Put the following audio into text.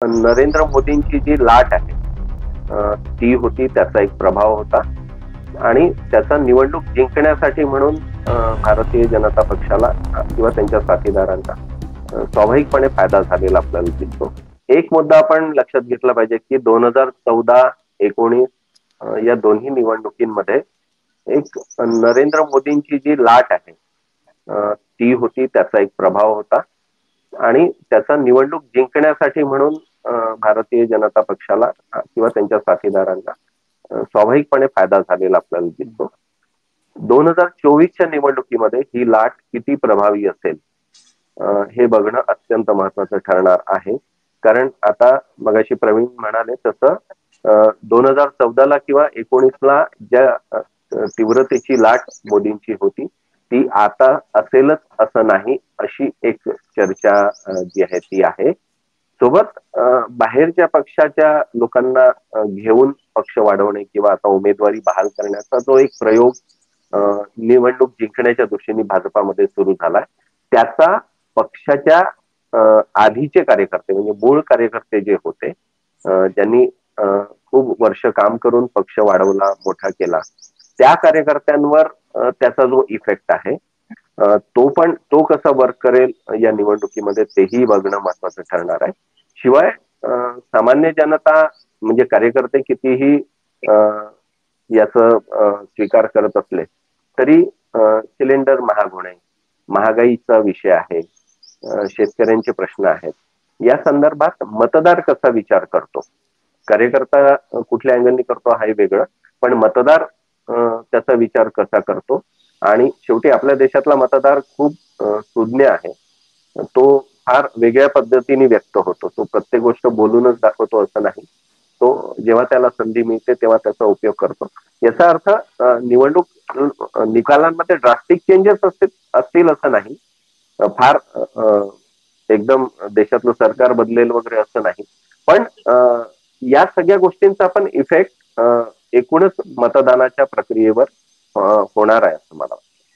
नरेंद्र मोदींची जी लाट आहे ती होती, त्याचा एक प्रभाव होता आणि त्याचा निवडणूक जिंकण्यासाठी म्हणून भारतीय जनता पक्षाला किंवा त्यांच्या साथीदारांना स्वाभाविकपणे फायदा झालेला आपल्याला दिसतो. एक मुद्दा आपण लक्षात घेतला पाहिजे की 2014-19 या दोन्ही निवडणुकींमध्ये एक नरेंद्र मोदींची जी लाट आहे ती होती, त्याचा एक प्रभाव होता आणि त्याचा निवडणूक जिंकण्यासाठी म्हणून भारतीय जनता पक्षाला किंवा त्यांच्या साथीदारांना स्वाभाविकपणे फायदा झालेला आपल्याला दिसतो. 2024च्या निवडणुकीमध्ये ही लाट किती प्रभावी असेल हे बघणं अत्यंत महत्वाचं ठरणार आहे. कारण आता मगाशी प्रवीण म्हणाले तसं 2014ला किंवा 19ला ज्या तीव्रतेची लाट मोदींची होती ती आता असेलच असं नाही, अशी एक चर्चा जी आहे ती आहे. सोबत बाहेरच्या पक्षाच्या लोकांना घेऊन पक्ष वाढवणे किंवा आता उमेदवारी बहाल करण्याचा जो एक प्रयोग निवडणूक जिंकण्याच्या दृष्टीने भाजपामध्ये सुरू झालाय, त्याचा पक्षाच्या आधीचे कार्यकर्ते म्हणजे मूळ कार्यकर्ते जे होते, ज्यांनी खूप वर्ष काम करून पक्ष वाढवला, मोठा केला, त्या कार्यकर्त्यांवर त्याचा जो इफेक्ट आहे तो कसा वर्क करेल या निवडणुकीमध्ये तेही बघणं महत्वाचं ठरणार आहे. शिवाय सामान्य जनता म्हणजे कार्यकर्ते कितीही याचं स्वीकार करत असले तरी सिलेंडर महाग होणे, महागाईचा विषय आहे, शेतकऱ्यांचे प्रश्न आहेत, या संदर्भात मतदार कसा विचार करतो, कार्यकर्ता कुठल्या अँगलनी करतो हा वेगळं, पण मतदार त्याचा विचार कसा करतो. आणि शेवटी आपल्या देशातला मतदार खूप सुज्ञ आहे, तो फार वेगळ्या पद्धतीने व्यक्त होतो, तो प्रत्येक गोष्ट बोलूनच दाखवतो असं नाही, तो जेव्हा त्याला संधी मिळते तेव्हा त्याचा उपयोग करतो. याचा अर्थ निवडणूक निकालांमध्ये ड्रास्टिक चेंजेस असतील असं नाही, फार एकदम देशातलं सरकार बदलेल वगैरे असं नाही, पण या सगळ्या गोष्टींचा पण इफेक्ट एकूणच मतदानाच्या प्रक्रियेवर होणार आहे असं मला वाटतं.